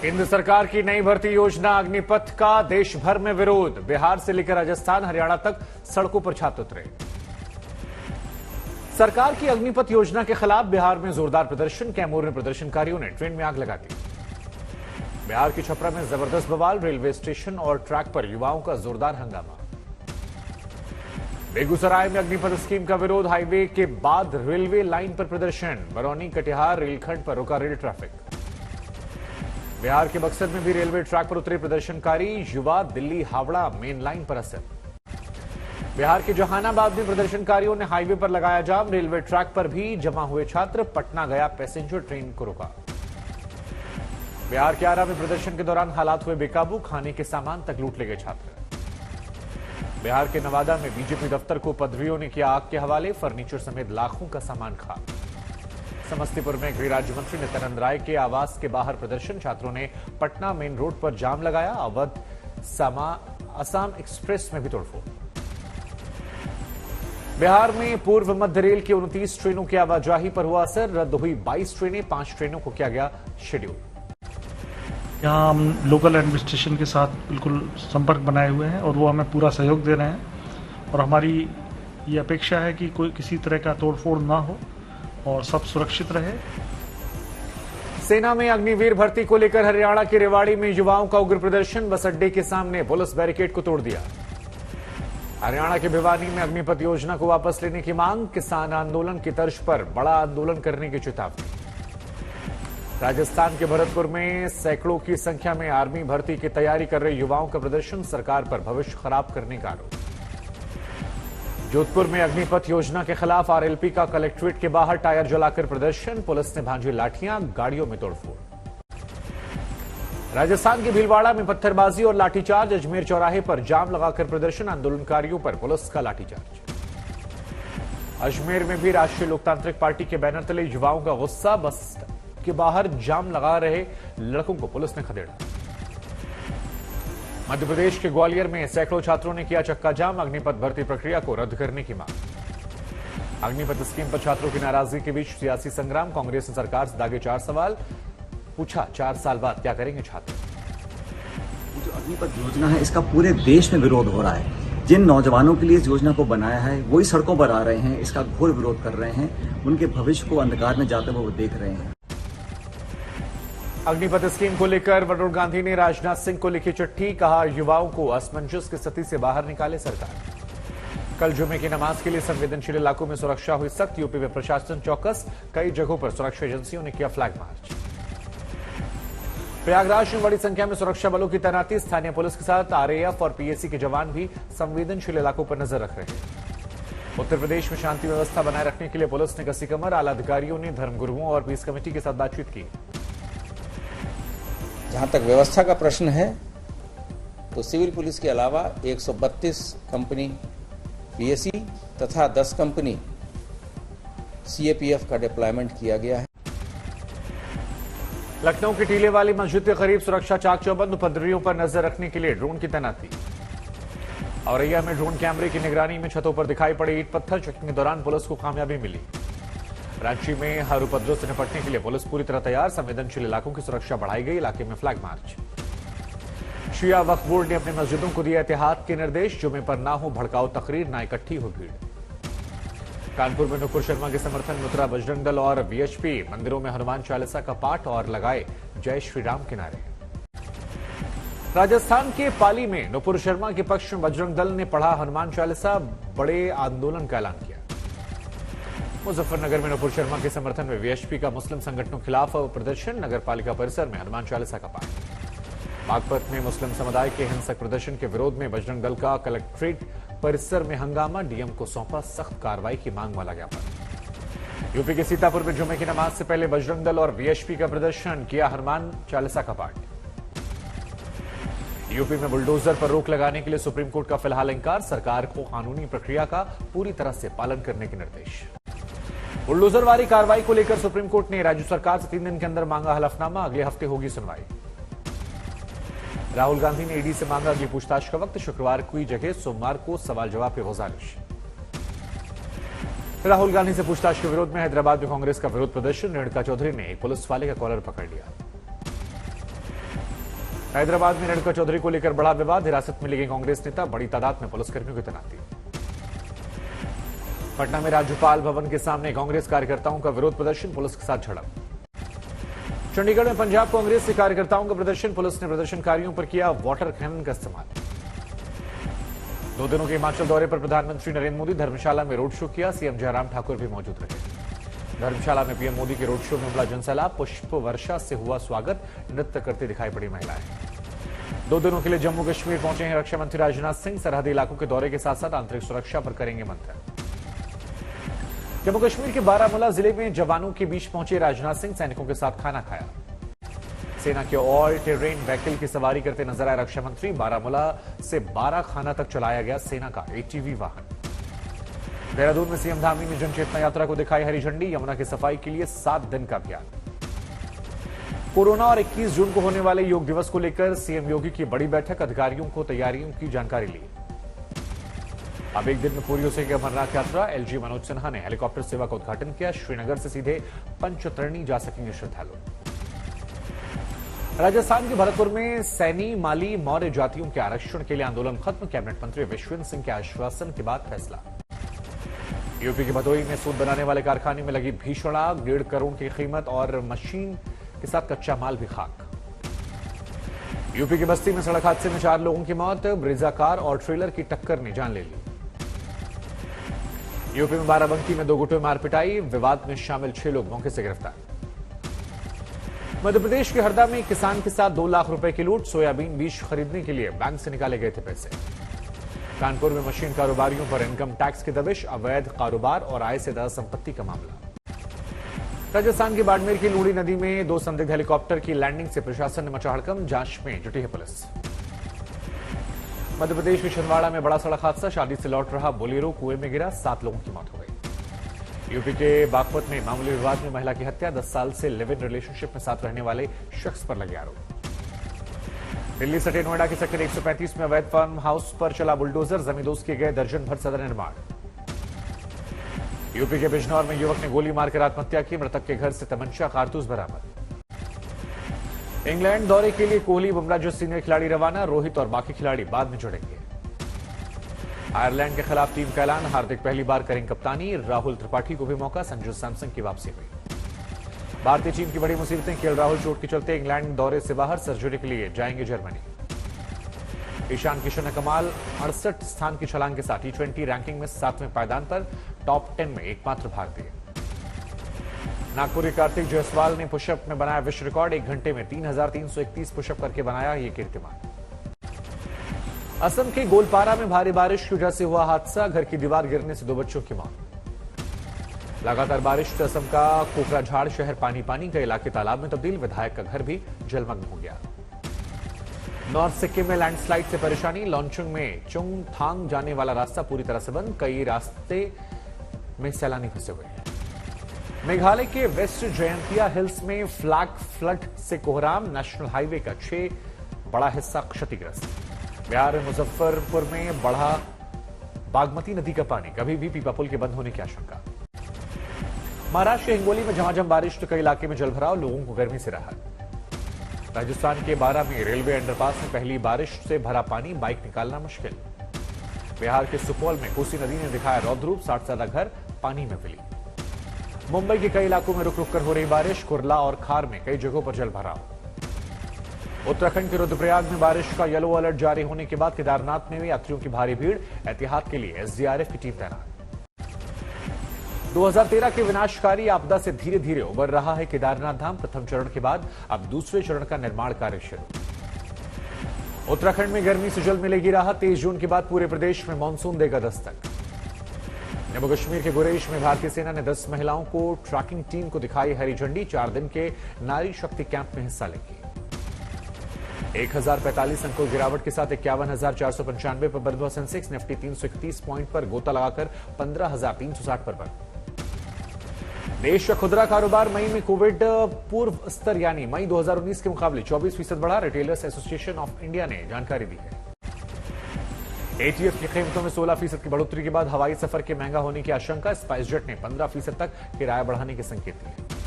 केंद्र सरकार की नई भर्ती योजना अग्निपथ का देश भर में विरोध। बिहार से लेकर राजस्थान हरियाणा तक सड़कों पर छात्र उतरे। सरकार की अग्निपथ योजना के खिलाफ बिहार में जोरदार प्रदर्शन। कैमूर में प्रदर्शनकारियों ने ट्रेन में आग लगा दी। बिहार की छपरा में जबरदस्त बवाल। रेलवे स्टेशन और ट्रैक पर युवाओं का जोरदार हंगामा। बेगूसराय में अग्निपथ स्कीम का विरोध। हाईवे के बाद रेलवे लाइन पर प्रदर्शन। बरौनी कटिहार रेलखंड पर रुका रेल ट्रैफिक। बिहार के बक्सर में भी रेलवे ट्रैक पर उतरे प्रदर्शनकारी। युवा दिल्ली हावड़ा मेन लाइन पर असल। बिहार के जहानाबाद में प्रदर्शनकारियों ने हाईवे पर लगाया जाम। रेलवे ट्रैक पर भी जमा हुए छात्र। पटना गया पैसेंजर ट्रेन को रोका। बिहार के आरा में प्रदर्शन के दौरान हालात हुए बेकाबू। खाने के सामान तक लूट ले गए छात्र। बिहार के नवादा में बीजेपी दफ्तर को उपद्रवियों ने किया आग के हवाले। फर्नीचर समेत लाखों का सामान खाक। समस्तीपुर में गृह राज्य मंत्री नित्यानंद राय के आवास के बाहर प्रदर्शन। छात्रों ने पटना मेन रोड पर जाम लगाया। अवध असम एक्सप्रेस में भी तोड़फोड़। बिहार में पूर्व मध्य रेल की 29 ट्रेनों की आवाजाही पर हुआ असर। रद्द हुई 22 ट्रेनें। 5 ट्रेनों को किया गया शेड्यूल। यहाँ हम लोकल एडमिनिस्ट्रेशन के साथ बिल्कुल संपर्क बनाए हुए हैं और वो हमें पूरा सहयोग दे रहे हैं और हमारी ये अपेक्षा है कि कोई किसी तरह का तोड़फोड़ ना हो और सब सुरक्षित रहे। सेना में अग्निवीर भर्ती को लेकर हरियाणा के रेवाड़ी में युवाओं का उग्र प्रदर्शन। बस अड्डे के सामने पुलिस बैरिकेड को तोड़ दिया। हरियाणा के भिवानी में अग्निपथ योजना को वापस लेने की मांग। किसान आंदोलन की तर्ज पर बड़ा आंदोलन करने की चेतावनी। राजस्थान के भरतपुर में सैकड़ों की संख्या में आर्मी भर्ती की तैयारी कर रहे युवाओं का प्रदर्शन। सरकार पर भविष्य खराब करने का आरोप। जोधपुर में अग्निपथ योजना के खिलाफ आरएलपी का कलेक्ट्रेट के बाहर टायर जलाकर प्रदर्शन। पुलिस ने भांजी लाठियां। गाड़ियों में तोड़फोड़। राजस्थान के भीलवाड़ा में पत्थरबाजी और लाठीचार्ज। अजमेर चौराहे पर जाम लगाकर प्रदर्शन। आंदोलनकारियों पर पुलिस का लाठीचार्ज। अजमेर में भी राष्ट्रीय लोकतांत्रिक पार्टी के बैनर तले युवाओं का गुस्सा। बस के बाहर जाम लगा रहे लड़कों को पुलिस ने खदेड़ा। मध्य प्रदेश के ग्वालियर में सैकड़ों छात्रों ने किया चक्का जाम। अग्निपथ भर्ती प्रक्रिया को रद्द करने की मांग। अग्निपथ स्कीम पर छात्रों की नाराजगी के बीच सियासी संग्राम। कांग्रेस ने सरकार से दागे 4 सवाल। पूछा 4 साल बाद क्या करेंगे छात्र। जो अग्निपथ योजना है इसका पूरे देश में विरोध हो रहा है। जिन नौजवानों के लिए इस योजना को बनाया है वही सड़कों पर आ रहे हैं, इसका घोर विरोध कर रहे हैं। उनके भविष्य को अंधकार में जाते हुए वो देख रहे हैं। अग्निपथ स्कीम को लेकर वरुण गांधी ने राजनाथ सिंह को लिखी चिट्ठी। कहा युवाओं को असमंजस की स्थिति से बाहर निकाले सरकार। कल जुमे की नमाज के लिए संवेदनशील इलाकों में सुरक्षा हुई सख्त। यूपी में प्रशासन चौकस। कई जगहों पर सुरक्षा एजेंसियों ने किया फ्लैग मार्च। प्रयागराज में बड़ी संख्या में सुरक्षा बलों की तैनाती। स्थानीय पुलिस के साथ आरएएफ और पीएसी के जवान भी संवेदनशील इलाकों पर नजर रख रहे हैं। उत्तर प्रदेश में शांति व्यवस्था बनाए रखने के लिए पुलिस ने कसी कमर। आला अधिकारियों ने धर्मगुरुओं और पीस कमेटी के साथ बातचीत की। जहां तक व्यवस्था का प्रश्न है तो सिविल पुलिस के अलावा 132 कंपनी पीएसी तथा 10 कंपनी सीएपीएफ का डिप्लॉयमेंट किया गया है। लखनऊ की टीले वाली मस्जिद के करीब सुरक्षा चाक चौबंद। उपद्रवियों पर नजर रखने के लिए ड्रोन की तैनाती। औरैया में ड्रोन कैमरे की निगरानी में छतों पर दिखाई पड़े ईंट पत्थर। चेकिंग के दौरान पुलिस को कामयाबी मिली। रांची में हर उपद्रव से निपटने के लिए पुलिस पूरी तरह तैयार। संवेदनशील इलाकों की सुरक्षा बढ़ाई गई। इलाके में flag march. Shia Waqf board ने अपनी मस्जिदों को दिया एहतियात के निर्देश। जुमे पर ना हो भड़काऊ तकरीर, ना इकट्ठी हो भीड़। कानपुर में नुपुर शर्मा के समर्थन में उतरा बजरंग दल और वीएचपी। मंदिरों में हनुमान चालीसा का पाठ और लगाए जय श्री राम के नारे। राजस्थान के पाली में नुपुर शर्मा के पक्ष में बजरंग दल ने पढ़ा हनुमान चालीसा। बड़े आंदोलन का ऐलान किया। मुजफ्फरनगर में नुपुर शर्मा के समर्थन में वीएचपी का मुस्लिम संगठनों के खिलाफ प्रदर्शन। नगर पालिका परिसर में हनुमान चालीसा का पाठ। बागपत में मुस्लिम समुदाय के हिंसक प्रदर्शन के विरोध में बजरंग दल का कलेक्ट्रेट परिसर में हंगामा। डीएम को सौंपा सख्त कार्रवाई की मांग वाला ज्ञापन। यूपी के सीतापुर में जुमे की नमाज से पहले बजरंग दल और वीएचपी का प्रदर्शन। किया हनुमान चालीसा का पाठ। यूपी में बुलडोजर पर रोक लगाने के लिए सुप्रीम कोर्ट का फिलहाल इंकार। सरकार को कानूनी प्रक्रिया का पूरी तरह से पालन करने के निर्देश। बुलडोजर वाली कार्रवाई को लेकर सुप्रीम कोर्ट ने राज्य सरकार से 3 दिन के अंदर मांगा हलफनामा। अगले हफ्ते होगी सुनवाई। राहुल गांधी ने ईडी से मांगा अगली पूछताछ का वक्त। शुक्रवार की जगह सोमवार को सवाल जवाब की गुजारिश। राहुल गांधी से पूछताछ के विरोध में हैदराबाद में कांग्रेस का विरोध प्रदर्शन। रेणुका चौधरी ने एक पुलिस वाले का कॉलर पकड़ लिया। हैदराबाद में रेणुका चौधरी को लेकर बड़ा विवाद, हिरासत में लिए कांग्रेस नेता, बड़ी तादाद में पुलिसकर्मियों की तैनाती। पटना में राज्यपाल भवन के सामने कांग्रेस कार्यकर्ताओं का विरोध प्रदर्शन, पुलिस के साथ झड़प। चंडीगढ़ में पंजाब कांग्रेस के कार्यकर्ताओं का प्रदर्शन, पुलिस ने प्रदर्शनकारियों पर किया वाटर कैनन का इस्तेमाल। 2 दिनों के हिमाचल दौरे पर प्रधानमंत्री नरेंद्र मोदी धर्मशाला में रोड शो किया, सीएम जयराम ठाकुर भी मौजूद रहे। धर्मशाला में पीएम मोदी के रोड शो में उमड़ा जनसैलाब, पुष्प वर्षा से हुआ स्वागत, नृत्य करते दिखाई पड़ी महिलाएं। 2 दिनों के लिए जम्मू कश्मीर पहुंचे हैं रक्षा मंत्री राजनाथ सिंह, सरहदी इलाकों के दौरे के साथ साथ आंतरिक सुरक्षा पर करेंगे मंथन। जम्मू कश्मीर के बारामूला जिले में जवानों के बीच पहुंचे राजनाथ सिंह, सैनिकों के साथ खाना खाया। सेना के ऑल टेरेन व्हीकल की सवारी करते नजर आए रक्षा मंत्री। बारामूला से 12 खाना तक चलाया गया सेना का एटीवी वाहन। देहरादून में सीएम धामी ने जनचेतना यात्रा को दिखाई हरी झंडी, यमुना की सफाई के लिए 7 दिन का अभियान। कोरोना और 21 जून को होने वाले योग दिवस को लेकर सीएम योगी की बड़ी बैठक, अधिकारियों को तैयारियों की जानकारी ली। अब एक दिन में पूरी हो सकेगी अमरनाथ यात्रा, एलजी मनोज सिन्हा ने हेलीकॉप्टर सेवा का उद्घाटन किया। श्रीनगर से सीधे पंचतरणी जा सकेंगे श्रद्धालु। राजस्थान के भरतपुर में सैनी, माली, मौर्य जातियों के आरक्षण के लिए आंदोलन खत्म, कैबिनेट मंत्री विश्वेंद्र सिंह के आश्वासन के बाद फैसला। यूपी के भदोही में सूत बनाने वाले कारखाने में लगी भीषण आग, 1.5 करोड़ की कीमत और मशीन के साथ कच्चा माल भी खाक। यूपी के बस्ती में सड़क हादसे में 4 लोगों की मौत, ब्रेजा कार और ट्रेलर की टक्कर ने जान ले ली। यूपी में बाराबंकी में 2 गुटों में मारपिटाई, विवाद में शामिल 6 लोग मौके से गिरफ्तार। मध्य प्रदेश के हरदा में किसान के साथ 2 लाख रुपए की लूट, सोयाबीन बीज खरीदने के लिए बैंक से निकाले गए थे पैसे। कानपुर में मशीन कारोबारियों पर इनकम टैक्स की दबिश, अवैध कारोबार और आय से ज्यादा संपत्ति का मामला। राजस्थान के बाड़मेर की लूड़ी नदी में 2 संदिग्ध हेलीकॉप्टर की लैंडिंग से प्रशासन ने मचा हड़कंप, जांच में जुटी है पुलिस। मध्य प्रदेश के छिंदवाड़ा में बड़ा सड़क हादसा, शादी से लौट रहा बोलेरो कुएं में गिरा, 7 लोगों की मौत हो गई। यूपी के बागपत में मामूली विवाद में महिला की हत्या, 10 साल से लिव इन रिलेशनशिप में साथ रहने वाले शख्स पर लगे आरोप। दिल्ली सटे नोएडा के सेक्टर 135 में अवैध फार्म हाउस पर चला बुलडोजर, जमींदोज किए गए दर्जन भर सदर निर्माण। यूपी के बिजनौर में युवक ने गोली मारकर आत्महत्या की, मृतक के घर से तमंचा कारतूस बरामद। इंग्लैंड दौरे के लिए कोहली, बुमराह जो सीनियर खिलाड़ी रवाना, रोहित और बाकी खिलाड़ी बाद में जुड़ेंगे। आयरलैंड के खिलाफ टीम का ऐलान, हार्दिक पहली बार करेंगे कप्तानी, राहुल त्रिपाठी को भी मौका, संजू सैमसन की वापसी हुई। भारतीय टीम की बड़ी मुसीबतें, केएल राहुल चोट के चलते इंग्लैंड दौरे से बाहर, सर्जरी के लिए जाएंगे जर्मनी। ईशान किशन ने कमाल 68 स्थान की छलांग के साथ T20 रैंकिंग में 7वें पायदान पर, टॉप 10 में एकमात्र भाग दिए। नागपुरी कार्तिक जायसवाल ने पुशअप में बनाया विश्व रिकॉर्ड, 1 घंटे में 3331 पुशअप करके बनाया ये कीर्तिमान। असम के गोलपारा में भारी बारिश की वजह से हुआ हादसा, घर की दीवार गिरने से 2 बच्चों की मौत। लगातार बारिश से असम का कोकराझाड़ शहर पानी पानी का इलाके तालाब में तब्दील, विधायक का घर भी जलमग्न हो गया। नॉर्थ सिक्किम में लैंडस्लाइड से परेशानी, लॉन्चुंग में चुंगथांग जाने वाला रास्ता पूरी तरह से बंद, कई रास्ते में सैलानी फंसे हुए हैं। मेघालय के वेस्ट जयंतिया हिल्स में फ्लैग फ्लड से कोहराम, नेशनल हाईवे का 6 बड़ा हिस्सा क्षतिग्रस्त। बिहार में मुजफ्फरपुर में बढ़ा बागमती नदी का पानी, कभी भी पीपा पुल के बंद होने की आशंका। महाराष्ट्र के हिंगोली में झमाझम बारिश, तो कई इलाके में जलभराव, लोगों को गर्मी से राहत। राजस्थान के बारा में रेलवे अंडरपास में पहली बारिश से भरा पानी, बाइक निकालना मुश्किल। बिहार के सुपौल में कोसी नदी ने दिखाया रौद्र रूप, 60 से ज्यादा घर पानी में विलीन। मुंबई के कई इलाकों में रुक रुक कर हो रही बारिश, कुर्ला और खार में कई जगहों पर जलभराव। उत्तराखंड के रुद्रप्रयाग में बारिश का येलो अलर्ट जारी होने के बाद केदारनाथ में भी यात्रियों की भारी भीड़, एहतियात के लिए एसडीआरएफ की टीम तैनात। 2013 के विनाशकारी आपदा से धीरे धीरे उबर रहा है केदारनाथ धाम, प्रथम चरण के बाद अब दूसरे चरण का निर्माण कार्य शुरू। उत्तराखंड में गर्मी से जल्द मिलेगी राहत, 23 जून के बाद पूरे प्रदेश में मानसून देगा दस्तक। जम्मू कश्मीर के गुरेज में भारतीय सेना ने 10 महिलाओं को ट्रैकिंग टीम को दिखाई हरी झंडी, 4 दिन के नारी शक्ति कैंप में हिस्सा लेंगी। 1045 अंकों गिरावट के साथ 51,495 पर बंद हुआ सेंसेक्स, निफ्टी 331 पॉइंट पर गोता लगाकर 15,360 पर बंद। देश का खुदरा कारोबार मई में कोविड पूर्व स्तर यानी मई 2019 के मुकाबले 24% बढ़ा, रिटेलर्स एसोसिएशन ऑफ इंडिया ने जानकारी दी है। एटीएफ की कीमतों में 16% की बढ़ोतरी के बाद हवाई सफर के महंगा होने की आशंका, स्पाइसजेट ने 15% तक किराया बढ़ाने के संकेत दिए।